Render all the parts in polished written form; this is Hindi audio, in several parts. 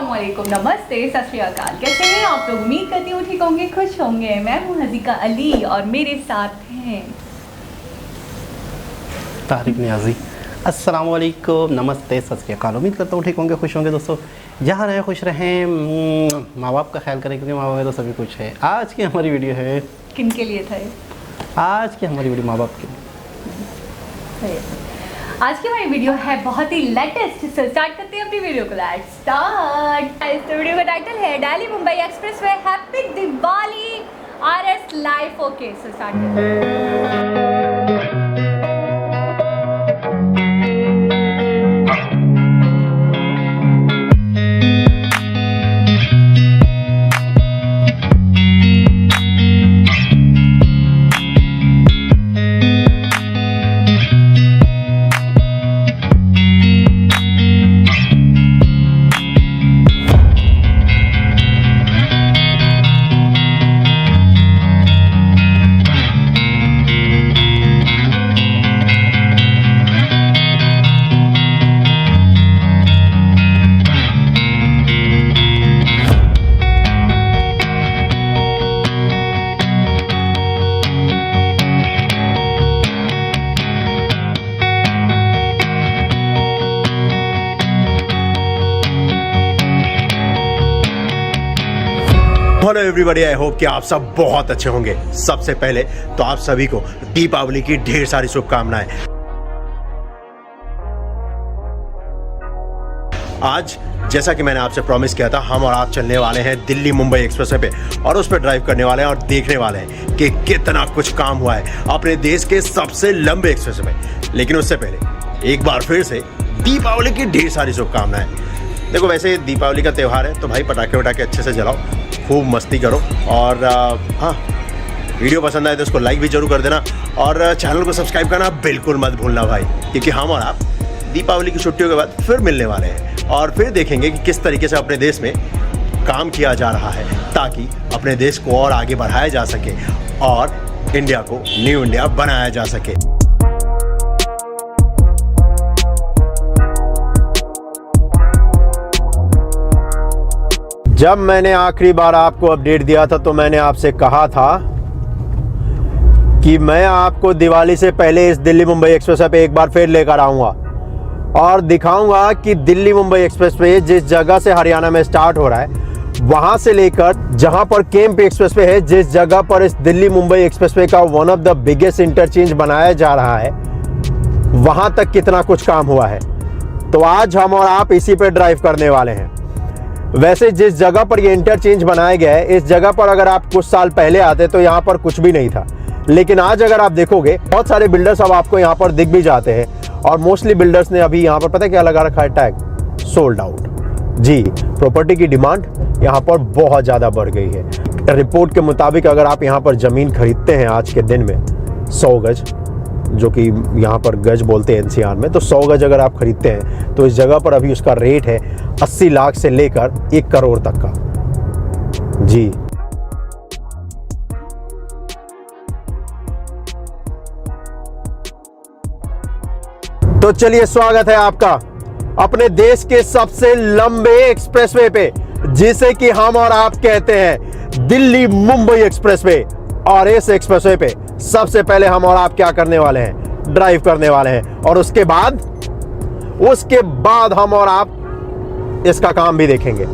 अस्सलामुअलैकुम, नमस्ते, सत श्री अकाल। कैसे हैं आप लोग? उम्मीद करती हूँ ठीक होंगे, खुश होंगे। मैं हूँ हज़ीका अली और मेरे साथ हैं तारिक नियाजी। अस्सलामुअलैकुम, नमस्ते, सत श्री अकाल। उम्मीद करता हूँ ठीक होंगे, खुश होंगे। दोस्तों जहाँ रहें खुश रहें, माँ बाप का ख्याल करें, क्योंकि माँ बाप में तो सभी कुछ है। आज की हमारी वीडियो है किन के लिए था ये? आज की हमारी वीडियो माँ बाप की। आज की हमारी वीडियो है बहुत ही लेटेस्ट। स्टार्ट करते हैं अपनी वीडियो को। Let's start. इस वीडियो का टाइटल है Delhi Mumbai expressway happy Diwali RS life. Okay, so start करते हैं। हेलो एवरीबॉडी, आई होप कि आप सब बहुत अच्छे होंगे। सबसे पहले तो आप सभी को दीपावली की ढेर सारी शुभकामनाएं। आज जैसा कि मैंने आपसे प्रॉमिस किया था, हम और आप चलने वाले हैं दिल्ली मुंबई एक्सप्रेसवे पे और उस पर ड्राइव करने वाले हैं और देखने वाले हैं कि कितना कुछ काम हुआ है अपने देश के सबसे लंबे एक्सप्रेसवे में। लेकिन उससे पहले एक बार फिर से दीपावली की ढेर सारी शुभकामनाएं। देखो, वैसे दीपावली का त्यौहार है तो भाई पटाखे वटाखे अच्छे से जलाओ, खूब मस्ती करो। और हाँ, वीडियो पसंद आए तो उसको लाइक भी जरूर कर देना और चैनल को सब्सक्राइब करना बिल्कुल मत भूलना भाई, क्योंकि हम और आप दीपावली की छुट्टियों के बाद फिर मिलने वाले हैं और फिर देखेंगे कि किस तरीके से अपने देश में काम किया जा रहा है ताकि अपने देश को और आगे बढ़ाया जा सके और इंडिया को न्यू इंडिया बनाया जा सके। जब मैंने आखिरी बार आपको अपडेट दिया था तो मैंने आपसे कहा था कि मैं आपको दिवाली से पहले इस दिल्ली मुंबई एक्सप्रेसवे पे एक बार फिर लेकर आऊंगा और दिखाऊंगा कि दिल्ली मुंबई एक्सप्रेसवे जिस जगह से हरियाणा में स्टार्ट हो रहा है वहां से लेकर जहां पर केम्प एक्सप्रेसवे है, जिस जगह पर इस दिल्ली मुंबई एक्सप्रेसवे का one of the biggest interchange बनाया जा रहा है, वहां तक कितना कुछ काम हुआ है। तो आज हम और आप इसी पे ड्राइव करने वाले हैं। वैसे जिस जगह पर ये इंटरचेंज बनाया गया है, इस जगह पर अगर आप कुछ साल पहले आते तो यहाँ पर कुछ भी नहीं था, लेकिन आज अगर आप देखोगे बहुत सारे बिल्डर्स अब आपको यहाँ पर दिख भी जाते हैं और मोस्टली बिल्डर्स ने अभी यहाँ पर पता है क्या लगा रखा है? Tag sold out. जी, प्रॉपर्टी की डिमांड यहाँ पर बहुत ज़्यादा बढ़ गई है। रिपोर्ट के मुताबिक अगर आप यहाँ पर ज़मीन खरीदते हैं आज के दिन में 100 गज, जो कि यहाँ पर गज बोलते हैं NCR में, तो 100 गज अगर आप खरीदते हैं तो इस जगह पर अभी उसका रेट है 80 लाख से लेकर 1 करोड़ तक का। जी, तो चलिए, स्वागत है आपका अपने देश के सबसे लंबे एक्सप्रेसवे पे, जिसे कि हम और आप कहते हैं दिल्ली मुंबई एक्सप्रेसवे। और इस एक्सप्रेसवे पे सबसे पहले हम और आप क्या करने वाले हैं? ड्राइव करने वाले हैं और उसके बाद हम और आप इसका काम भी देखेंगे।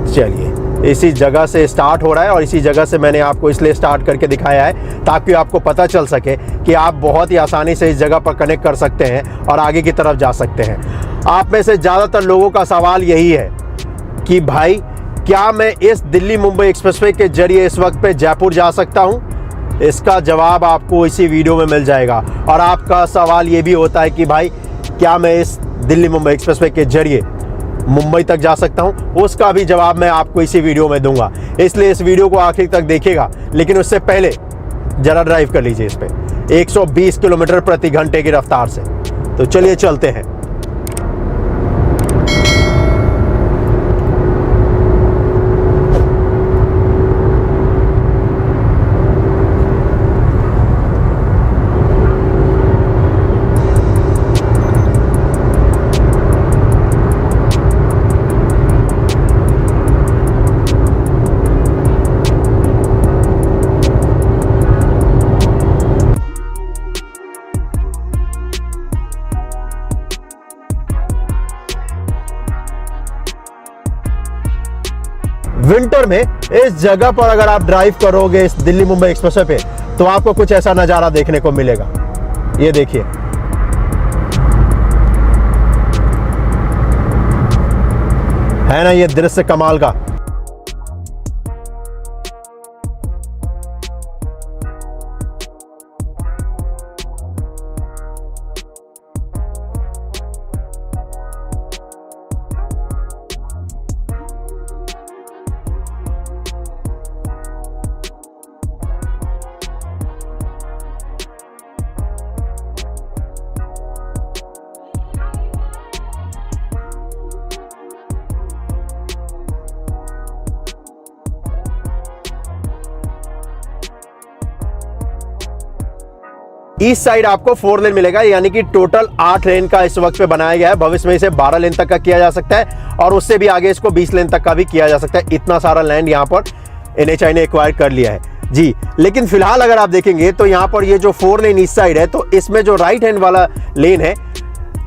चलिए, इसी जगह से स्टार्ट हो रहा है और इसी जगह से मैंने आपको इसलिए स्टार्ट करके दिखाया है ताकि आपको पता चल सके कि आप बहुत ही आसानी से इस जगह पर कनेक्ट कर सकते हैं और आगे की तरफ जा सकते हैं। आप में से ज़्यादातर लोगों का सवाल यही है कि भाई, क्या मैं इस दिल्ली मुंबई एक्सप्रेसवे के जरिए इस वक्त पे जयपुर जा सकता हूं? इसका जवाब आपको इसी वीडियो में मिल जाएगा। और आपका सवाल ये भी होता है कि भाई, क्या मैं इस दिल्ली मुंबई एक्सप्रेसवे के जरिए मुंबई तक जा सकता हूं? उसका भी जवाब मैं आपको इसी वीडियो में दूंगा, इसलिए इस वीडियो को आखिर तक देखिएगा। लेकिन उससे पहले जरा ड्राइव कर लीजिए इस पे 120 किलोमीटर प्रति घंटे की रफ्तार से। तो चलिए चलते हैं। विंटर में इस जगह पर अगर आप ड्राइव करोगे इस दिल्ली मुंबई एक्सप्रेसवे पे, तो आपको कुछ ऐसा नजारा देखने को मिलेगा। ये देखिए, है ना ये दृश्य कमाल का। ईस्ट साइड आपको 4 लेन मिलेगा, यानी कि टोटल 8 लेन का इस वक्त पे बनाया गया है। भविष्य में इसे 12 लेन तक का किया जा सकता है और उससे भी आगे इसको 20 लेन तक का भी किया जा सकता है। इतना सारा लैंड यहाँ पर NHAI ने एक्वायर कर लिया है जी। लेकिन फिलहाल अगर आप देखेंगे तो यहाँ पर ये जो 4 लेन ईस्ट साइड है, तो इसमें जो राइट हैंड वाला लेन है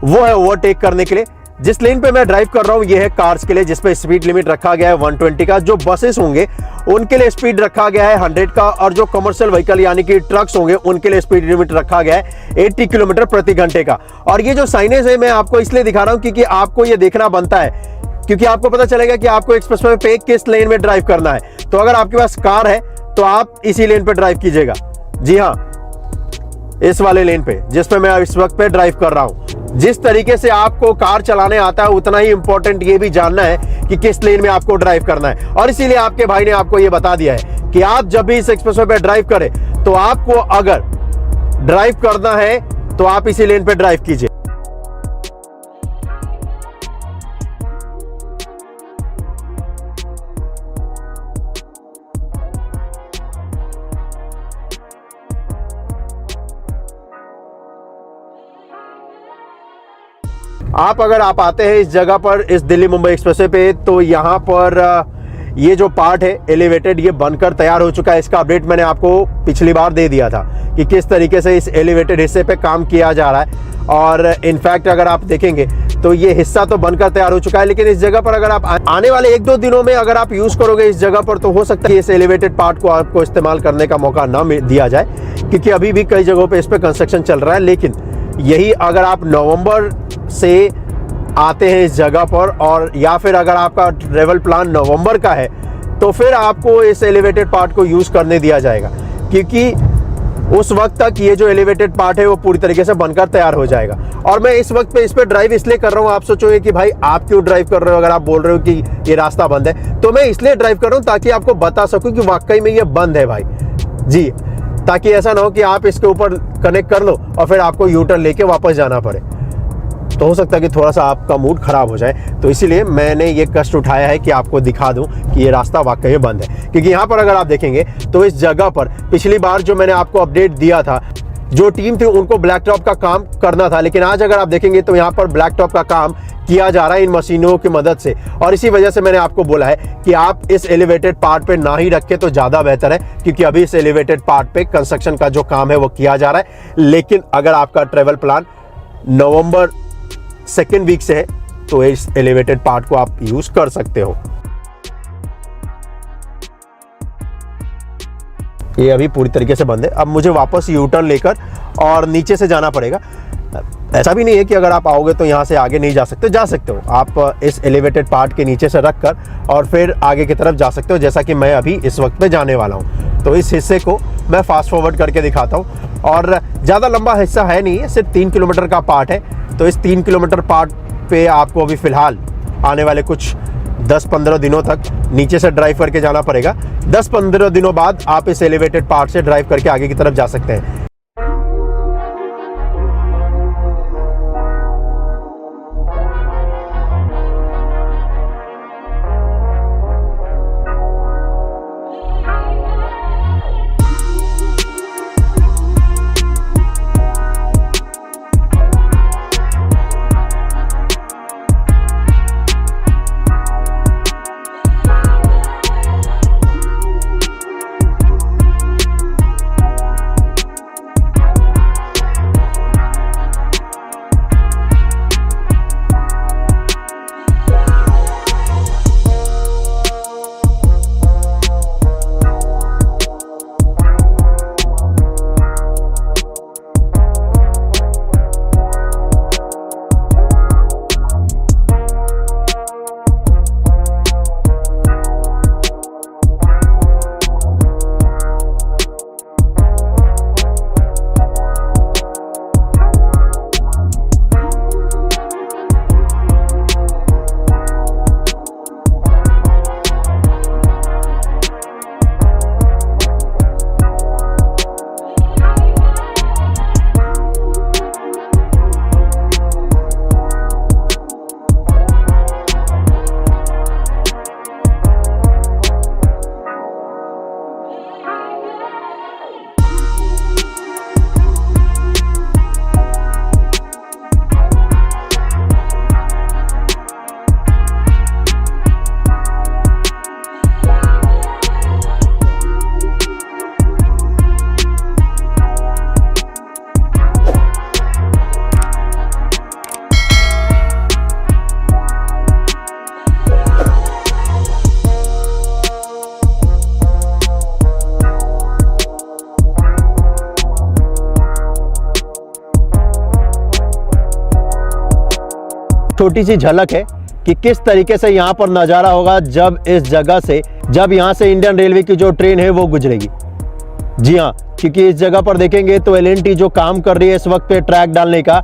वो है ओवरटेक करने के लिए। जिस लेन पे मैं ड्राइव कर रहा हूँ ये है कार्स के लिए, जिसपे स्पीड लिमिट रखा गया है 120 का। जो बसेस होंगे उनके लिए स्पीड रखा गया है 100 का, और जो कमर्शियल व्हीकल यानी कि ट्रक्स होंगे उनके लिए स्पीड लिमिट रखा गया है 80 किलोमीटर प्रति घंटे का। और ये जो साइनेज है मैं आपको इसलिए दिखा रहा हूँ क्योंकि आपको ये देखना बनता है, क्योंकि आपको पता चलेगा कि आपको एक्सप्रेसवे पे किस लेन में ड्राइव करना है। तो अगर आपके पास कार है तो आप इसी लेन पे ड्राइव कीजिएगा। जी हाँ, इस वाले लेन पे जिस पे मैं इस वक्त पे ड्राइव कर रहा हूँ। जिस तरीके से आपको कार चलाने आता है उतना ही इंपॉर्टेंट ये भी जानना है कि किस लेन में आपको ड्राइव करना है। और इसीलिए आपके भाई ने आपको ये बता दिया है कि आप जब भी इस एक्सप्रेसवे पे ड्राइव करें तो आपको अगर ड्राइव करना है तो आप इसी लेन पे ड्राइव कीजिए। अगर आप आते हैं इस जगह पर इस दिल्ली मुंबई एक्सप्रेसवे पे, तो यहाँ पर ये जो पार्ट है एलिवेटेड ये बनकर तैयार हो चुका है। इसका अपडेट मैंने आपको पिछली बार दे दिया था कि किस तरीके से इस एलिवेटेड हिस्से पे काम किया जा रहा है। और इनफैक्ट अगर आप देखेंगे तो ये हिस्सा तो बनकर तैयार हो चुका है, लेकिन इस जगह पर अगर आप आने वाले 1-2 दिनों में अगर आप यूज करोगे इस जगह पर, तो हो सकता है इस एलिवेटेड पार्ट को आपको इस्तेमाल करने का मौका ना दिया जाए, क्योंकि अभी भी कई जगहों पे इस पे कंस्ट्रक्शन चल रहा है। लेकिन यही अगर आप नवंबर से आते हैं इस जगह पर, और या फिर अगर आपका ट्रेवल प्लान नवंबर का है, तो फिर आपको इस एलिवेटेड पार्ट को यूज करने दिया जाएगा, क्योंकि उस वक्त तक ये जो एलिवेटेड पार्ट है वो पूरी तरीके से बनकर तैयार हो जाएगा। और मैं इस वक्त पे इस पे ड्राइव इसलिए कर रहा हूँ, आप सोचोगे कि भाई आप क्यों ड्राइव कर रहे हो अगर आप बोल रहे हो कि ये रास्ता बंद है। तो मैं इसलिए ड्राइव कर रहा हूँ ताकि आपको बता सकूं कि वाकई में ये बंद है भाई जी, ताकि ऐसा ना हो कि आप इसके ऊपर कनेक्ट कर लो और फिर आपको यू टर्न लेके वापस जाना पड़े। तो हो सकता है कि थोड़ा सा आपका मूड खराब हो जाए, तो इसीलिए मैंने ये कष्ट उठाया है कि आपको दिखा दूं कि ये रास्ता वाकई में बंद है। क्योंकि यहाँ पर अगर आप देखेंगे तो इस जगह पर पिछली बार जो मैंने आपको अपडेट दिया था, जो टीम थी उनको ब्लैक टॉप का काम करना था, लेकिन आज अगर आप देखेंगे तो यहाँ पर ब्लैक टॉप का काम किया जा रहा है इन मशीनों की मदद से। और इसी वजह से मैंने आपको बोला है कि आप इस एलिवेटेड पार्ट पे ना ही रखें तो ज़्यादा बेहतर है, क्योंकि अभी इस एलिवेटेड पार्ट पे कंस्ट्रक्शन का जो काम है वो किया जा रहा है। लेकिन अगर आपका ट्रेवल प्लान नवंबर 2nd वीक से है तो इस एलिवेटेड पार्ट को आप यूज कर सकते हो। ये अभी पूरी तरीके से बंद है। अब मुझे वापस यू टर्न लेकर और नीचे से जाना पड़ेगा। ऐसा भी नहीं है कि अगर आप आओगे तो यहाँ से आगे नहीं जा सकते, जा सकते हो आप इस एलिवेटेड पार्ट के नीचे से रख कर और फिर आगे की तरफ जा सकते हो, जैसा कि मैं अभी इस वक्त पे जाने वाला हूँ। तो इस हिस्से को मैं फास्ट फॉरवर्ड करके दिखाता हूँ, और ज़्यादा लंबा हिस्सा है नहीं है, सिर्फ 3 किलोमीटर का पार्ट है। तो इस 3 किलोमीटर पार्ट पे आपको अभी फ़िलहाल आने वाले कुछ 10-15 दिनों तक नीचे से ड्राइव करके जाना पड़ेगा। 10-15 दिनों बाद आप इस एलिवेटेड पार्ट से ड्राइव करके आगे की तरफ जा सकते हैं। छोटी सी झलक है कि किस तरीके से यहाँ पर नज़ारा होगा जब यहाँ से इंडियन रेलवे की जो ट्रेन है वो गुजरेगी। जी हाँ, क्योंकि इस जगह पर देखेंगे तो L&T जो काम कर रही है इस वक्त पे ट्रैक डालने का,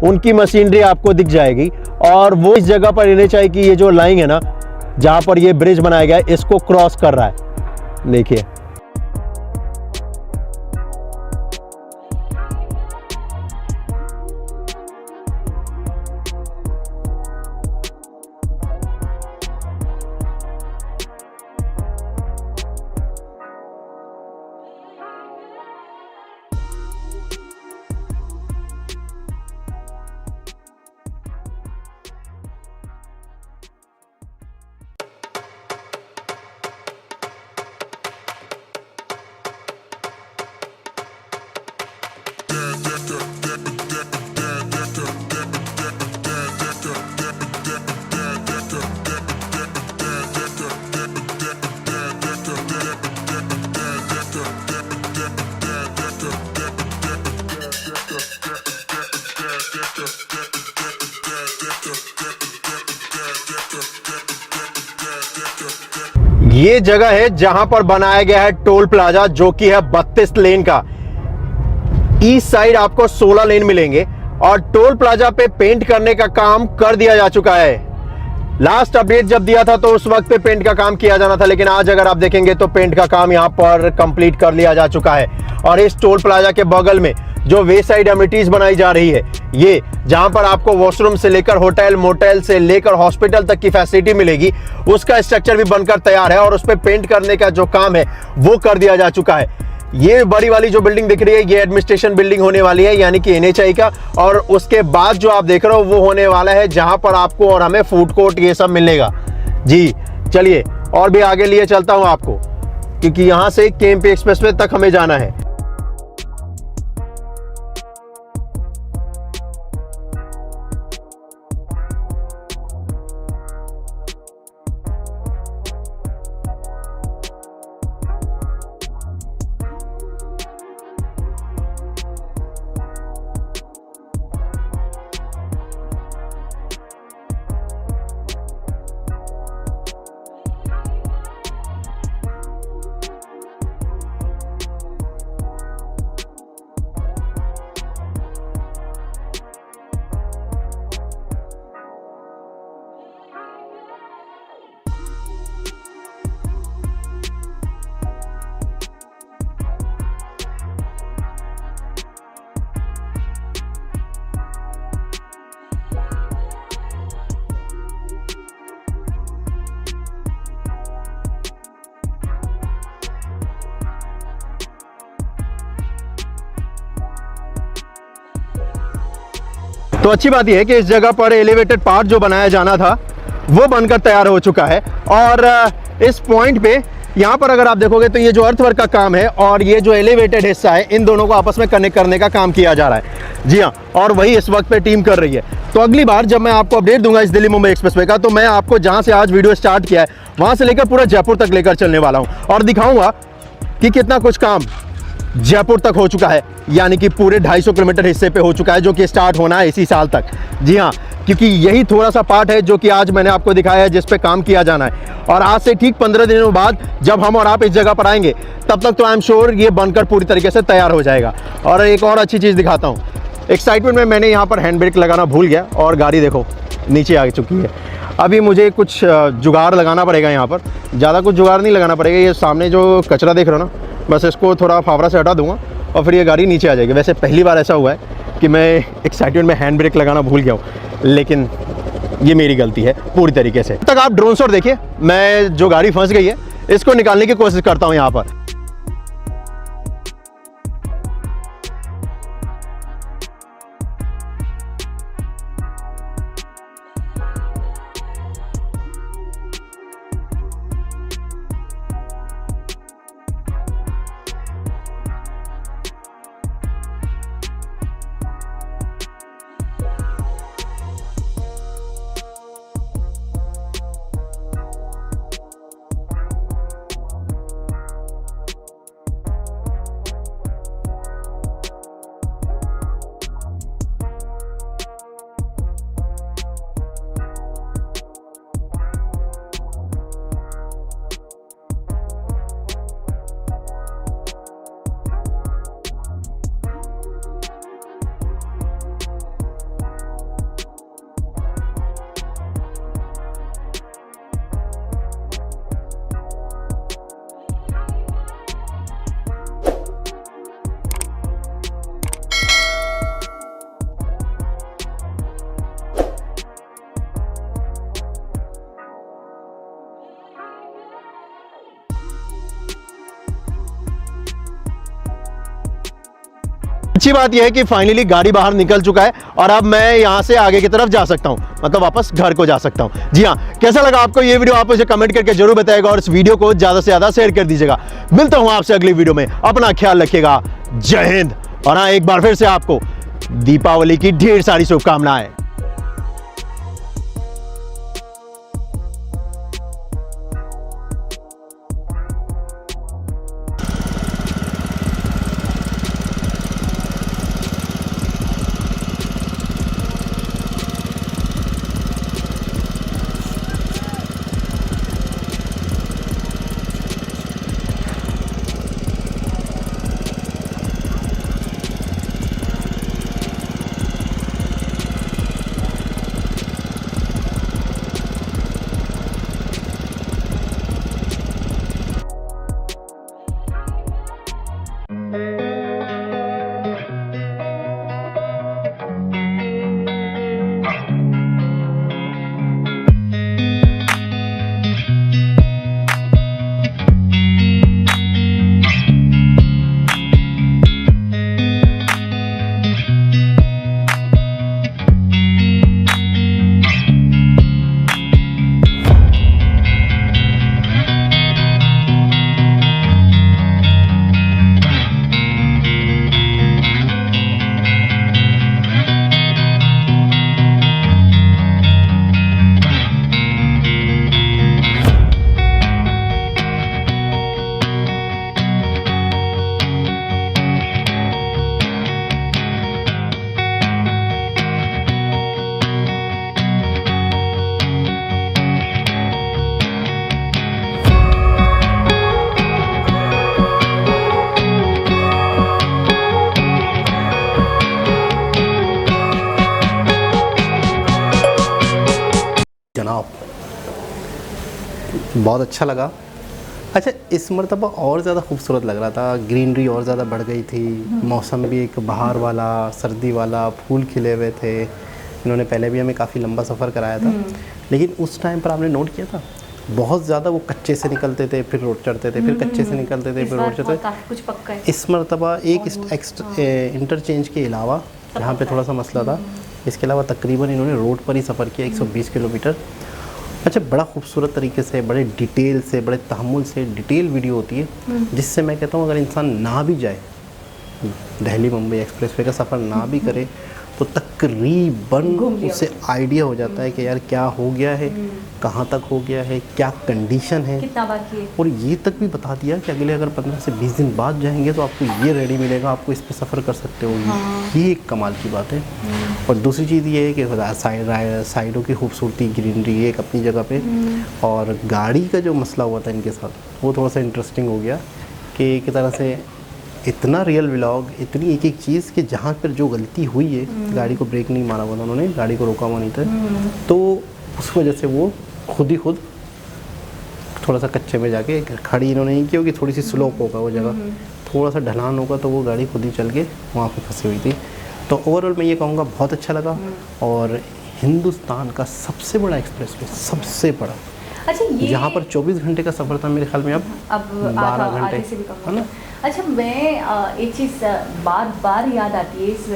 उनकी मशीनरी आपको दिख जाएगी। और वो इस जगह पर NHAI की ये जो लाइन है ना, जहाँ पर ये ब्रिज बनाया गया है, इसको क्रॉस कर रहा है। देखिए ये जगह है जहां पर बनाया गया है टोल प्लाजा, जो कि है 32 लेन का। ईस्ट साइड आपको 16 लेन मिलेंगे और टोल प्लाजा पे पेंट करने का काम कर दिया जा चुका है। लास्ट अपडेट जब दिया था तो उस वक्त पे पेंट का काम किया जाना था, लेकिन आज अगर आप देखेंगे तो पेंट का काम यहां पर कंप्लीट कर लिया जा चुका है। और इस टोल प्लाजा के बगल में जो वे साइड एमिनिटीज बनाई जा रही है, ये जहां पर आपको वॉशरूम से लेकर होटल मोटेल से लेकर हॉस्पिटल तक की फैसिलिटी मिलेगी, उसका स्ट्रक्चर भी बनकर तैयार है और उस पर पेंट करने का जो काम है वो कर दिया जा चुका है। ये बड़ी वाली जो बिल्डिंग दिख रही है ये एडमिनिस्ट्रेशन बिल्डिंग होने वाली है, यानी कि NHAI का। और उसके बाद जो आप देख रहे हो वो होने वाला है जहां पर आपको और हमें फूड कोर्ट ये सब मिलेगा। जी चलिए और भी आगे लिए चलता हूं आपको, क्योंकि यहां से KMP एक्सप्रेसवे तक हमें जाना है। तो अच्छी बात यह है कि इस जगह पर एलिवेटेड पार्ट जो बनाया जाना था वो बनकर तैयार हो चुका है। और इस पॉइंट पे यहाँ पर अगर आप देखोगे तो ये जो अर्थवर्क का काम है और ये जो एलिवेटेड हिस्सा है, इन दोनों को आपस में कनेक्ट करने का काम किया जा रहा है। जी हाँ, और वही इस वक्त पे टीम कर रही है। तो अगली बार जब मैं आपको अपडेट दूंगा इस दिल्ली मुंबई एक्सप्रेसवे का, तो मैं आपको जहाँ से आज वीडियो स्टार्ट किया है वहाँ से लेकर पूरा जयपुर तक लेकर चलने वाला हूँ और दिखाऊंगा कि कितना कुछ काम जयपुर तक हो चुका है, यानी कि पूरे 250 किलोमीटर हिस्से पे हो चुका है, जो कि स्टार्ट होना है इसी साल तक। जी हाँ, क्योंकि यही थोड़ा सा पार्ट है जो कि आज मैंने आपको दिखाया है जिस पे काम किया जाना है। और आज से ठीक 15 दिनों बाद जब हम और आप इस जगह पर आएंगे तब तक तो आई एम श्योर ये बनकर पूरी तरीके से तैयार हो जाएगा। और एक और अच्छी चीज़ दिखाता हूँ, एक्साइटमेंट में मैंने यहाँ पर हैंड ब्रेक लगाना भूल गया और गाड़ी देखो नीचे आ चुकी है। अभी मुझे कुछ जुगाड़ लगाना पड़ेगा, यहाँ पर ज़्यादा कुछ जुगाड़ नहीं लगाना पड़ेगा। ये सामने जो कचरा देख रहे हो ना, बस इसको थोड़ा फावड़ा से हटा दूंगा और फिर ये गाड़ी नीचे आ जाएगी। वैसे पहली बार ऐसा हुआ है कि मैं एक्साइटमेंट में हैंड ब्रेक लगाना भूल गया हूँ, लेकिन ये मेरी गलती है पूरी तरीके से। तब तक आप ड्रोन शॉट देखिए, मैं जो गाड़ी फंस गई है इसको निकालने की कोशिश करता हूँ यहाँ पर। अच्छी बात यह है कि फाइनली गाड़ी बाहर निकल चुका है और अब मैं यहाँ से आगे की तरफ जा सकता हूँ, मतलब वापस घर को जा सकता हूँ। जी हाँ, कैसा लगा आपको ये वीडियो आप मुझे कमेंट करके जरूर बताइएगा और इस वीडियो को ज़्यादा से ज़्यादा शेयर कर दीजिएगा। मिलता हूँ आपसे अगली वीडियो में, अपना ख्याल रखिएगा। जय हिंद। और हाँ, एक बार फिर से आपको दीपावली की ढेर सारी शुभकामनाएं। जनाब बहुत अच्छा लगा। अच्छा, इस मरतबा और ज़्यादा खूबसूरत लग रहा था, ग्रीनरी और ज़्यादा बढ़ गई थी, मौसम भी एक बहार वाला, सर्दी वाला, फूल खिले हुए थे। इन्होंने पहले भी हमें काफ़ी लंबा सफ़र कराया था, लेकिन उस टाइम पर आपने नोट किया था बहुत ज़्यादा वो कच्चे से निकलते थे, फिर रोड चढ़ते थे, फिर कच्चे से निकलते थे, फिर रोड चढ़ते थे। कुछ पक्का है। इस मरतबा एक इंटरचेंज के अलावा जहाँ पे थोड़ा सा मसला था, इसके अलावा तकरीबन इन्होंने रोड पर ही सफ़र किया 120 किलोमीटर। अच्छा, बड़ा खूबसूरत तरीके से, बड़े डिटेल से, बड़े तहम्मुल से डिटेल वीडियो होती है, जिससे मैं कहता हूँ अगर इंसान ना भी जाए, दिल्ली मुंबई एक्सप्रेसवे का सफ़र ना भी करे, तो तकरीबन उससे आइडिया हो जाता है कि यार क्या हो गया है, कहाँ तक हो गया है, क्या कंडीशन है, कितना बाकी है। और ये तक भी बता दिया कि अगले अगर 15 से 20 दिन बाद जाएंगे तो आपको ये रेडी मिलेगा, आपको इस पे सफ़र कर सकते हो। ये एक कमाल की बात है। और दूसरी चीज़ ये है कि साइडों की खूबसूरती, ग्रीनरी एक अपनी जगह पे, और गाड़ी का जो मसला हुआ था इनके साथ वो थोड़ा सा इंटरेस्टिंग हो गया कि एक तरह से इतना रियल व्लॉग, इतनी एक एक चीज़ कि जहाँ पर जो गलती हुई है, गाड़ी को ब्रेक नहीं मारा हुआ था उन्होंने, गाड़ी को रोका हुआ नहीं था, तो उस वजह से वो खुद ही खुद थोड़ा सा कच्चे में जाके खड़ी इन्होंने नहीं की होगी, थोड़ी सी स्लोप होगा वो जगह, थोड़ा सा ढलान होगा तो वो गाड़ी खुद ही चल के वहाँ पे फंसी हुई थी। तो ओवरऑल मैं ये कहूँगा बहुत अच्छा लगा, और हिंदुस्तान का सबसे बड़ा एक्सप्रेसवे, सबसे बड़ा, अच्छा, ये जहाँ पर 24 घंटे का सफ़र था मेरे ख्याल में अब 12 घंटे से भी कम है ना। अच्छा, मैं एक चीज़ बार बार याद आती है इस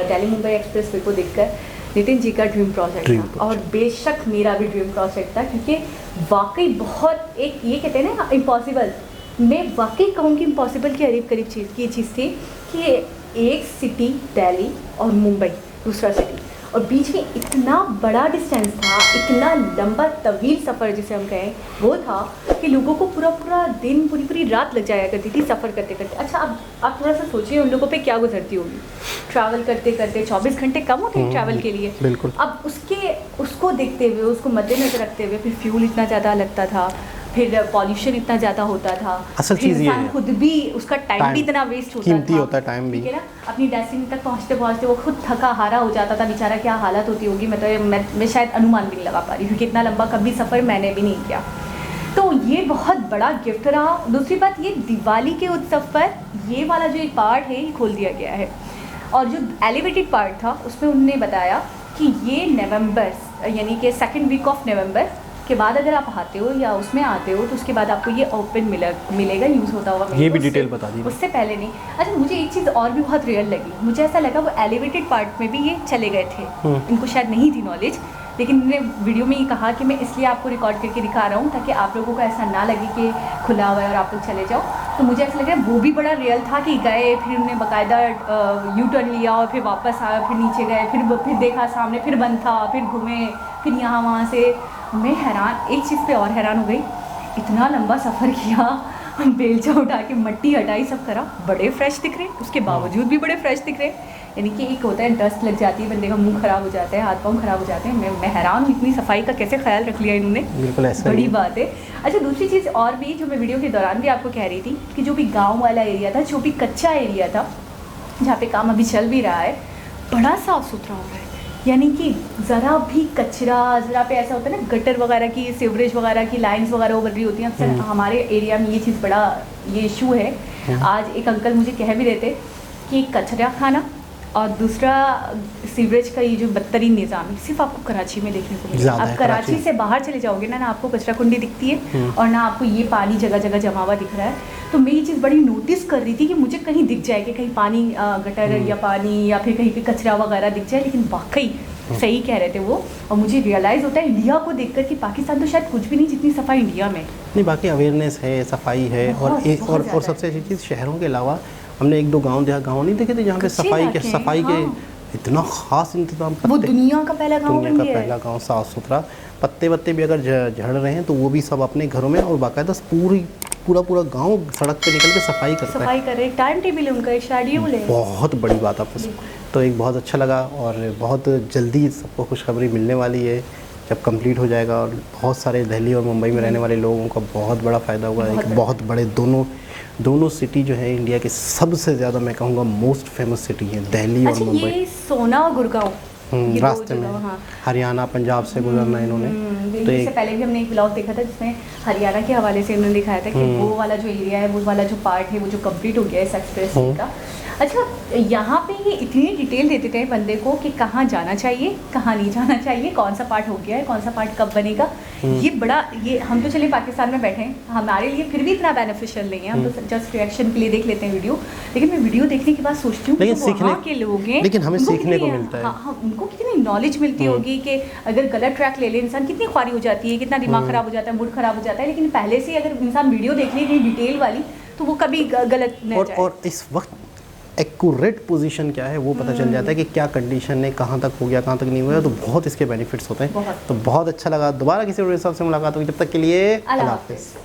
दिल्ली मुंबई एक्सप्रेसवे को देखकर, नितिन जी का ड्रीम प्रोजेक्ट था, और बेशक मेरा भी ड्रीम प्रोजेक्ट था, क्योंकि वाकई बहुत एक, ये कहते हैं ना इम्पॉसिबल, मैं वाकई कहूँगी इम्पॉसिबल के करीब करीब चीज़ थी कि एक सिटी दिल्ली और मुंबई दूसरा सिटी, और बीच में इतना बड़ा डिस्टेंस था, इतना लंबा तवील सफ़र जिसे हम कहें, वो था कि लोगों को पूरा पूरा दिन, पूरी पूरी रात लग जाया करती थी सफ़र करते करते। अच्छा, अब आप थोड़ा सा सोचिए उन लोगों पे क्या गुजरती होगी ट्रैवल करते करते। 24 घंटे कम होते हैं ट्रैवल के लिए, बिल्कुल। अब उसको देखते हुए, उसको मद्देनजर रखते हुए, फिर फ्यूल इतना ज़्यादा लगता था, फिर पॉल्यूशन इतना ज़्यादा होता था, असल चीज़ ये है, खुद भी उसका टाइम भी इतना वेस्ट होता था, कीमती होता है टाइम भी, ठीक है ना। अपनी डेस्टिनी तक पहुँचते पहुँचते वो खुद थका हारा हो जाता था बेचारा, क्या हालत होती होगी, मैं शायद अनुमान भी नहीं लगा पा रही, क्योंकि इतना लंबा कभी सफ़र मैंने भी नहीं किया। तो ये बहुत बड़ा गिफ्ट रहा। दूसरी बात, ये दिवाली के उत्सव पर ये वाला जो एक पार्ट है ये खोल दिया गया है, और जो एलिवेटेड पार्ट था उसमें उन्होंने बताया कि ये नवंबर यानी कि 2nd वीक ऑफ नवंबर उसके बाद अगर आप आते हो या उसमें आते हो तो उसके बाद आपको ये ओपन मिलेगा यूज़ होता हुआ ये भी उससे- डिटेल बता दीजिए। उससे पहले नहीं। अच्छा, मुझे एक चीज़ और भी बहुत रियल लगी, मुझे ऐसा लगा वो एलिवेटेड पार्ट में भी ये चले गए थे, इनको शायद नहीं थी नॉलेज, लेकिन इन्होंने वीडियो में ये कहा कि मैं इसलिए आपको रिकॉर्ड करके दिखा रहा हूँ ताकि आप लोगों को ऐसा ना लगे कि खुला हुआ है और आप लोग चले जाओ। तो मुझे ऐसा लग रहा है वो भी बड़ा रियल था कि गए, फिर उन्होंने बाकायदा यू टर्न लिया और फिर वापस आया, फिर नीचे गए, फिर देखा सामने, फिर बंद था, फिर घूमे, फिर यहाँ वहाँ से। मैं हैरान, एक चीज़ पे और हैरान हो गई, इतना लंबा सफ़र किया, बेलचा उठा के मट्टी हटाई, सब करा, बड़े फ्रेश दिख रहे, उसके बावजूद भी बड़े फ्रेश दिख रहे। यानी कि एक होता है डस्ट लग जाती है, बंदे का मुंह ख़राब हो जाता है, हाथ पाँव ख़राब हो जाते हैं। मैं हैरान हूँ, इतनी सफाई का कैसे ख्याल रख लिया इन्होंने, बिल्कुल ऐसा बड़ी ही है। बात है। अच्छा, दूसरी चीज़ और भी जो मैं वीडियो के दौरान भी आपको कह रही थी कि जो भी गाँव वाला एरिया था, जो भी कच्चा एरिया था जहाँ पे काम अभी चल भी रहा है, बड़ा साफ़ सुथरा हो रहा है। यानी कि ज़रा भी कचरा, ज़रा पे ऐसा होता है ना, गटर वगैरह की, सीवरेज वगैरह की लाइंस वगैरह उभर रही होती हैं अक्सर हमारे एरिया में, ये चीज़ बड़ा ये इशू है। आज एक अंकल मुझे कह भी रहे थे कि कचरा खाना और दूसरा सीवरेज का ये जो बदतरीन निज़ाम सिर्फ आपको कराची में देखने को मिलेगा। ज़्यादा आप है कराची कराची। से बाहर चले जाओगे ना आपको कचरा कुंडी दिखती है और ना आपको ये पानी जगह जगह जमा हुआ दिख रहा है। तो मैं ये चीज़ बड़ी नोटिस कर रही थी कि मुझे कहीं दिख जाए कि कहीं पानी गटर या पानी या फिर कहीं पे कचरा वगैरह दिख जाए, लेकिन वाकई सही कह रहे थे वो। और मुझे रियलाइज़ होता है इंडिया को देखकर कि पाकिस्तान तो शायद कुछ भी नहीं जितनी सफाई इंडिया में। नहीं, बाकी अवेयरनेस है, सफाई है, बहुत ज़्यादा और सबसे अच्छी चीज़ शहरों के अलावा हमने एक दो गांव नहीं देखे थे जहाँ पे कच्चे सफाई इलाके हैं, के हाँ। इतना ख़ास इंतजाम वो पत्ते- दुनिया का पहला गाँव दुनिया बन का गया पहला है। गांव साफ़ सुथरा, पत्ते भी अगर झड़ रहे हैं तो वो भी सब अपने घरों में और बाकायदा पूरा गांव सड़क पे निकल के सफाई करता है। सफाई कर रहे, टाइम टेबल है उनका, शेड्यूल है। बहुत बड़ी बात आपको, तो एक बहुत अच्छा लगा और बहुत जल्दी सबको खुशखबरी मिलने वाली है जब कंप्लीट हो जाएगा। और बहुत सारे दिल्ली और मुंबई में रहने वाले लोगों का बहुत बड़ा फ़ायदा होगा। एक बहुत बड़े दोनों सिटी जो है इंडिया के सबसे ज़्यादा, मैं कहूँगा मोस्ट फेमस सिटी है दिल्ली और अच्छा, मुंबई। ये सोना और गुड़गांव ये दो रास्ते में जगह, हाँ। हरियाणा पंजाब से गुजरना इन्होंने, तो इससे एक पहले भी हमने एक ब्लॉग देखा था जिसमें हरियाणा के हवाले से उन्होंने दिखाया था कि वो वाला जो एरिया है, वो वाला जो पार्ट है, वो जो कंप्लीट हो गया है इस एक्सप्रेस का। अच्छा, यहाँ पे ये इतनी डिटेल देते थे बंदे को कि कहाँ जाना चाहिए, कहाँ नहीं जाना चाहिए, कौन सा पार्ट हो गया है, कौन सा पार्ट कब बनेगा। ये बड़ा, ये हम तो चले पाकिस्तान में बैठे हैं, हमारे लिए फिर भी इतना बेनिफिशियल नहीं है, हम तो जस्ट रिएक्शन के लिए देख लेते हैं वीडियो। लेकिन मैं वीडियो देखने के बाद सोचती हूँ कि लेकिन जो वहाँ के लोग हैं, लेकिन हमें उनको सीखने को कितनी- मिलता है। हाँ, उनको कितनी नॉलेज मिलती होगी कि अगर गलत ट्रैक ले ले इंसान, कितनी ख्वारी हो जाती है, कितना दिमाग खराब हो जाता है, मूड खराब हो जाता है। लेकिन पहले से अगर इंसान वीडियो देख ले डिटेल वाली, तो वो कभी गलत नहीं जाए। और इस वक्त एक्यूरेट पोजीशन क्या है वो पता चल जाता है कि क्या कंडीशन है, कहाँ तक हो गया, कहाँ तक नहीं हुआ, तो बहुत इसके बेनिफिट्स होते हैं। बहुत। तो बहुत अच्छा लगा, दोबारा किसी और के साथ से मुलाकात होगी, जब तक के लिए अल्लाह अल्लाह हाफ़िज़। हाफ़िज़।